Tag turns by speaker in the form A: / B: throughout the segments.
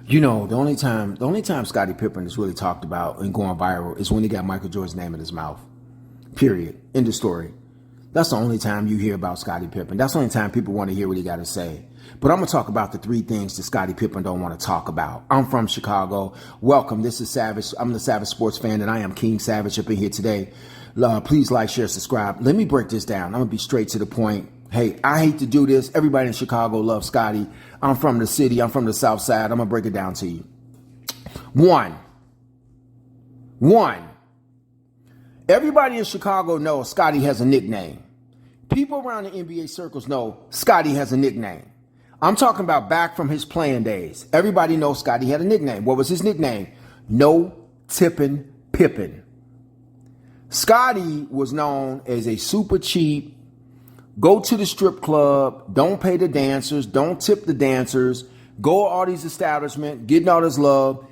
A: You know, the only time Scottie Pippen is really talked about and going viral is when he got Michael Jordan's name in his mouth. Period. End of story. That's the only time you hear about Scottie Pippen. That's the only time people want to hear what he got to say. But I'm going to talk about the three things that Scottie Pippen don't want to talk about. I'm from Chicago. Welcome. This is Savage. I'm the Savage Sports Fan, and I am King Savage up in here today. Please like, share, subscribe. Let me break this down. I'm going to be straight to the point. Hey, I hate to do this. Everybody in Chicago loves Scottie. I'm from the city. I'm from the South Side. I'm going to break it down to you. One. Everybody in Chicago knows Scottie has a nickname. People around the NBA circles know Scottie has a nickname. I'm talking about back from his playing days. Everybody knows Scottie had a nickname. What was his nickname? No Tippin' Pippen. Scottie was known as a super cheap, go to the strip club, don't pay the dancers, don't tip the dancers, go to all these establishments, getting all this love.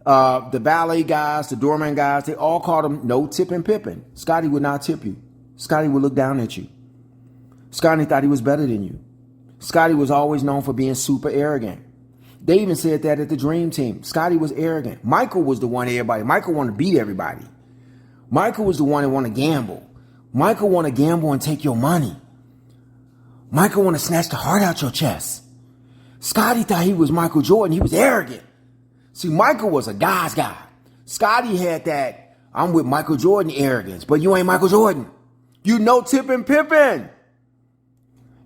A: The valet guys, the doorman guys, they all called him No Tippin' Pippen. Scottie would not tip you. Scottie would look down at you. Scottie thought he was better than you. Scottie was always known for being super arrogant. They even said that at the Dream Team. Scottie was arrogant. Michael was the one Michael wanted to beat everybody. Michael was the one that wanted to gamble. Michael wanted to gamble and take your money. Michael wanted to snatch the heart out your chest. Scottie thought he was Michael Jordan. He was arrogant. See, Michael was a guy's guy. Scottie had that, I'm with Michael Jordan arrogance, but you ain't Michael Jordan. You No Tippin' Pippen.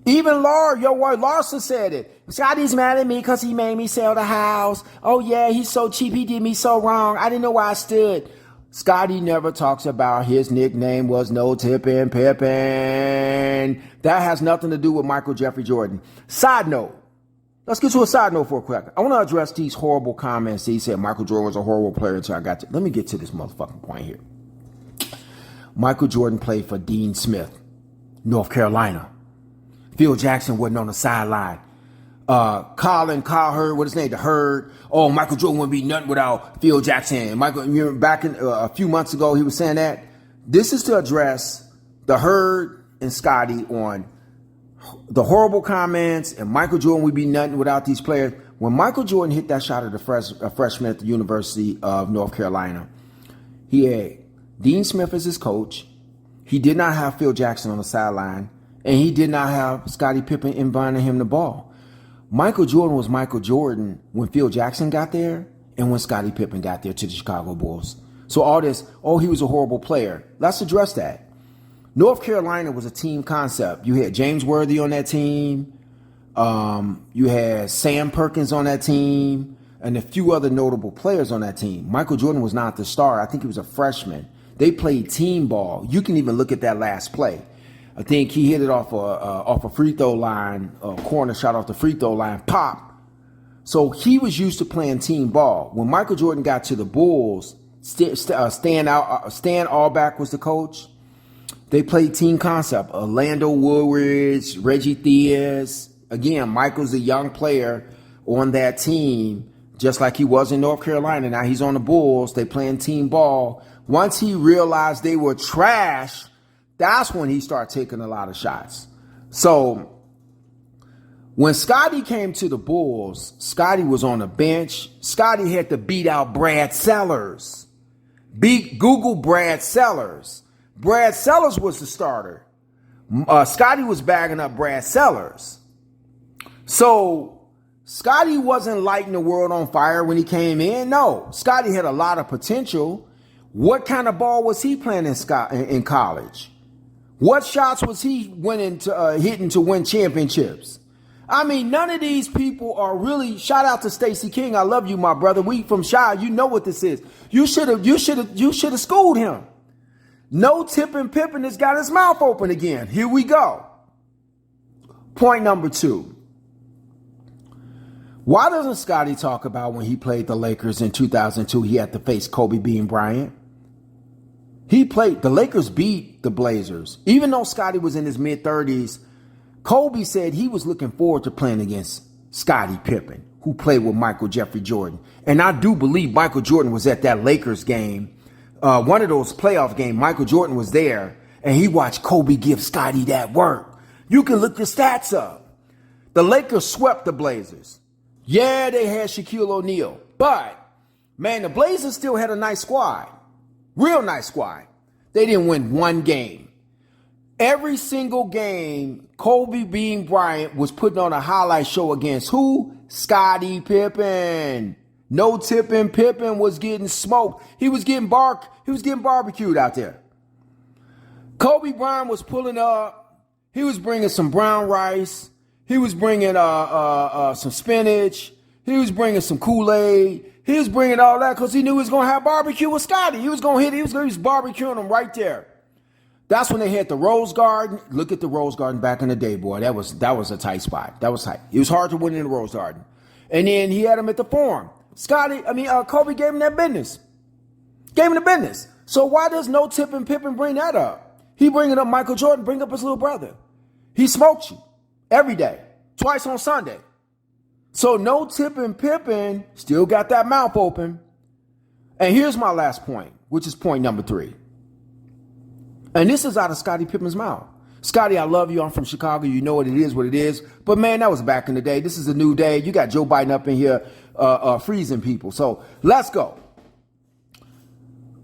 A: Even your wife Larsa said it. Scottie's mad at me because he made me sell the house. Oh yeah, he's so cheap. He did me so wrong. I didn't know where I stood. Scottie never talks about his nickname was No Tippin' Pippen. That has nothing to do with Michael Jeffrey Jordan. Side note. Let's get to a side note for a quick. I want to address these horrible comments. He said Michael Jordan was a horrible player until I got to. Let me get to this motherfucking point here. Michael Jordan played for Dean Smith, North Carolina. Phil Jackson wasn't on the sideline. Colin Cowherd, what his name? The Herd. Oh, Michael Jordan wouldn't be nothing without Phil Jackson. Michael, you remember back in a few months ago, he was saying that. This is to address the Herd and Scottie on the horrible comments and Michael Jordan would be nothing without these players. When Michael Jordan hit that shot at a freshman at the University of North Carolina, he had Dean Smith as his coach. He did not have Phil Jackson on the sideline, and he did not have Scottie Pippen inviting him the ball. Michael Jordan was Michael Jordan when Phil Jackson got there and when Scottie Pippen got there to the Chicago Bulls. So all this, he was a horrible player. Let's address that. North Carolina was a team concept. You had James Worthy on that team. You had Sam Perkins on that team and a few other notable players on that team. Michael Jordan was not the star. I think he was a freshman. They played team ball. You can even look at that last play. I think he hit it off a free throw line, a corner shot off the free throw line, pop. So he was used to playing team ball. When Michael Jordan got to the Bulls, Stan Auerbach was the coach. They played team concept. Orlando Woolridge, Reggie Theus. Again, Michael's a young player on that team, just like he was in North Carolina. Now he's on the Bulls. They playing team ball. Once he realized they were trash, that's when he started taking a lot of shots. So when Scottie came to the Bulls, Scottie was on the bench. Scottie had to beat out Brad Sellers. Google Brad Sellers. Brad Sellers was the starter. Scottie was bagging up Brad Sellers. So Scottie wasn't lighting the world on fire when he came in. No, Scottie had a lot of potential. What kind of ball was he playing in college? What shots was he hitting to win championships? I mean, none of these people are really. Shout out to Stacy King. I love you, my brother. We from Chi. You know what this is. You should have schooled him. No Tippin' Pippen has got his mouth open again. Here we go. Point number 2. Why doesn't Scottie talk about when he played the Lakers in 2002, he had to face Kobe being Bryant? The Lakers beat the Blazers. Even though Scottie was in his mid-30s, Kobe said he was looking forward to playing against Scottie Pippen, who played with Michael Jeffrey Jordan. And I do believe Michael Jordan was at that Lakers game. One of those playoff games, Michael Jordan was there, and he watched Kobe give Scottie that work. You can look the stats up. The Lakers swept the Blazers. Yeah, they had Shaquille O'Neal. But, man, the Blazers still had a nice squad. Real nice squad. They didn't win one game. Every single game, Kobe Bean Bryant was putting on a highlight show against who? Scottie Pippen. No tipping. Pippen was getting smoked. He was getting barbecued out there. Kobe Bryant was pulling up. He was bringing some brown rice. He was bringing some spinach. He was bringing some Kool-Aid. He was bringing all that because he knew he was going to have barbecue with Scottie. He was barbecuing him right there. That's when they had the Rose Garden. Look at the Rose Garden back in the day, boy. That was a tight spot. That was tight. It was hard to win in the Rose Garden. And then he had him at the Forum. Kobe gave him that business. Gave him the business. So why does no tipping Pippen bring that up? He bringing up Michael Jordan, bring up his little brother. He smoked you every day, twice on Sunday. So no tipping Pippen still got that mouth open. And here's my last point, which is point number 3. And this is out of Scottie Pippen's mouth. Scottie, I love you. I'm from Chicago. You know what it is. But, man, that was back in the day. This is a new day. You got Joe Biden up in here freezing people. So let's go.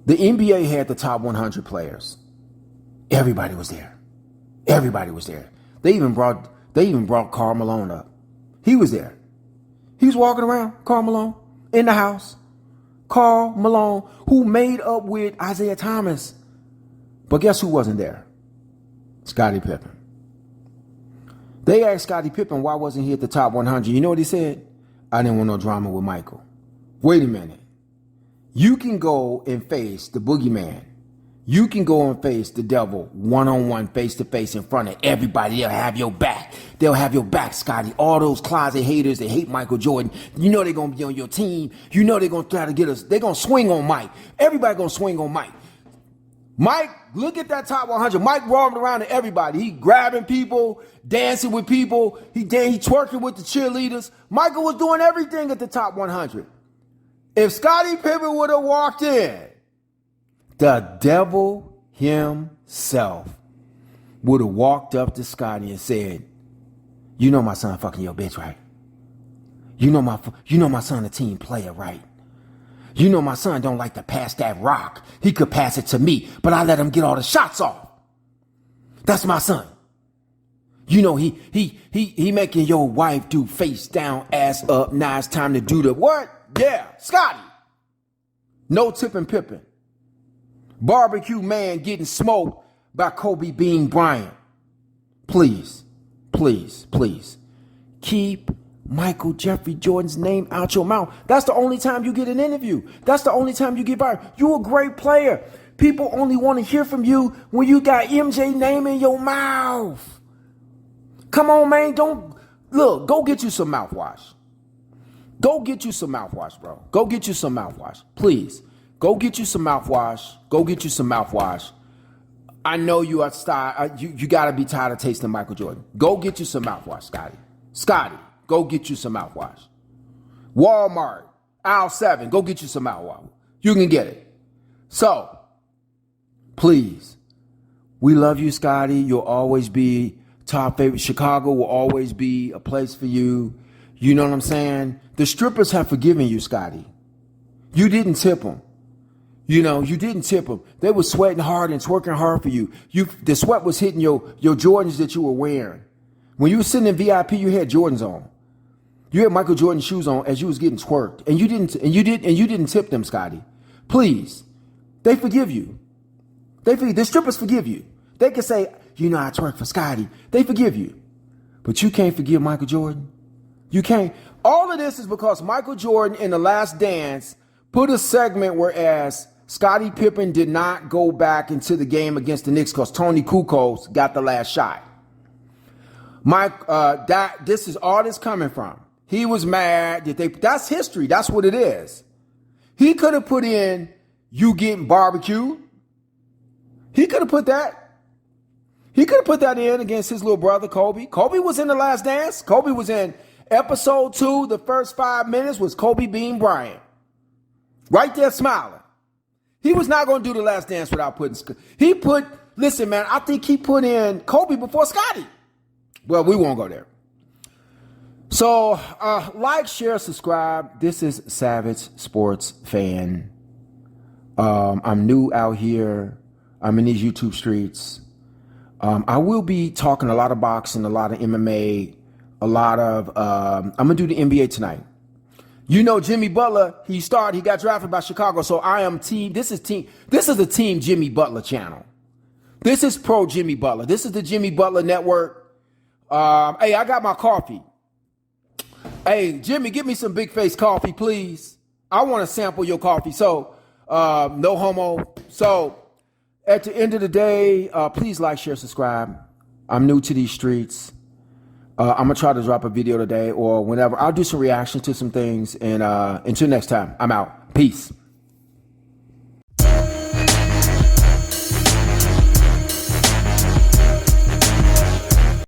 A: The NBA had the top 100 players. Everybody was there. They even brought Karl Malone up. He was there. He was walking around, Karl Malone, in the house. Karl Malone, who made up with Isaiah Thomas. But guess who wasn't there? Scottie Pippen. They asked Scottie Pippen why wasn't he at the top 100. You know what he said? I didn't want no drama with Michael. Wait a minute. You can go and face the boogeyman. You can go and face the devil one-on-one, face-to-face in front of everybody. They'll have your back. They'll have your back, Scottie. All those closet haters that hate Michael Jordan, you know they're going to be on your team. You know they're going to try to get us. They're going to swing on Mike. Everybody going to swing on Mike. Mike, look at that top 100. Mike roaring around to everybody. He grabbing people, dancing with people. He twerking with the cheerleaders. Michael was doing everything at the top 100. If Scottie Pippen would have walked in, the devil himself would have walked up to Scottie and said, you know my son fucking your bitch, right? You know my son a team player, right? You know my son don't like to pass that rock. He could pass it to me, but I let him get all the shots off. That's my son. You know he making your wife do face down, ass up. Now it's time to do the what? Yeah, Scottie. No tipping Pippen. Barbecue man getting smoked by Kobe Bean Bryant. Please, please, please keep Michael Jeffrey Jordan's name out your mouth. That's the only time you get an interview. That's the only time you get by. You're a great player. People only want to hear from you when you got MJ name in your mouth. Come on, man. Go get you some mouthwash. Go get you some mouthwash, bro. Go get you some mouthwash. Please. Go get you some mouthwash. Go get you some mouthwash. I know you are you got to be tired of tasting Michael Jordan. Go get you some mouthwash, Scottie. Scottie, go get you some mouthwash. Walmart, aisle 7, go get you some mouthwash. You can get it. So, please, we love you, Scottie. You'll always be top favorite. Chicago will always be a place for you. You know what I'm saying? The strippers have forgiven you, Scottie. You didn't tip them. You know, you didn't tip them. They were sweating hard and twerking hard for you. The sweat was hitting your Jordans that you were wearing. When you were sitting in VIP, you had Jordans on. You had Michael Jordan shoes on as you was getting twerked, and you didn't tip them, Scottie. Please, they forgive you. The strippers forgive you. They can say, you know, I twerk for Scottie. They forgive you, but you can't forgive Michael Jordan. You can't. All of this is because Michael Jordan in The Last Dance put a segment whereas Scottie Pippen did not go back into the game against the Knicks because Tony Kukoc got the last shot. This is all this coming from. He was mad that that's history. That's what it is. He could have put in you getting barbecued. He could have put that. He could have put that in against his little brother, Kobe. Kobe was in The Last Dance. Kobe was in episode 2. The first 5 minutes was Kobe Bean Bryant. Right there smiling. He was not going to do The Last Dance without listen, man, I think he put in Kobe before Scottie. Well, we won't go there. So, like, share, subscribe. This is Savage Sports Fan. I'm new out here. I'm in these YouTube streets. I will be talking a lot of boxing, a lot of MMA, a lot of, I'm going to do the NBA tonight. You know, Jimmy Butler, he got drafted by Chicago. So I am this is the Team Jimmy Butler channel. This is pro Jimmy Butler. This is the Jimmy Butler network. Hey, I got my coffee. Hey, Jimmy, give me some big face coffee, please. I want to sample your coffee. So, no homo. So, at the end of the day, please like, share, subscribe. I'm new to these streets. I'm going to try to drop a video today or whenever. I'll do some reactions to some things. And until next time, I'm out. Peace.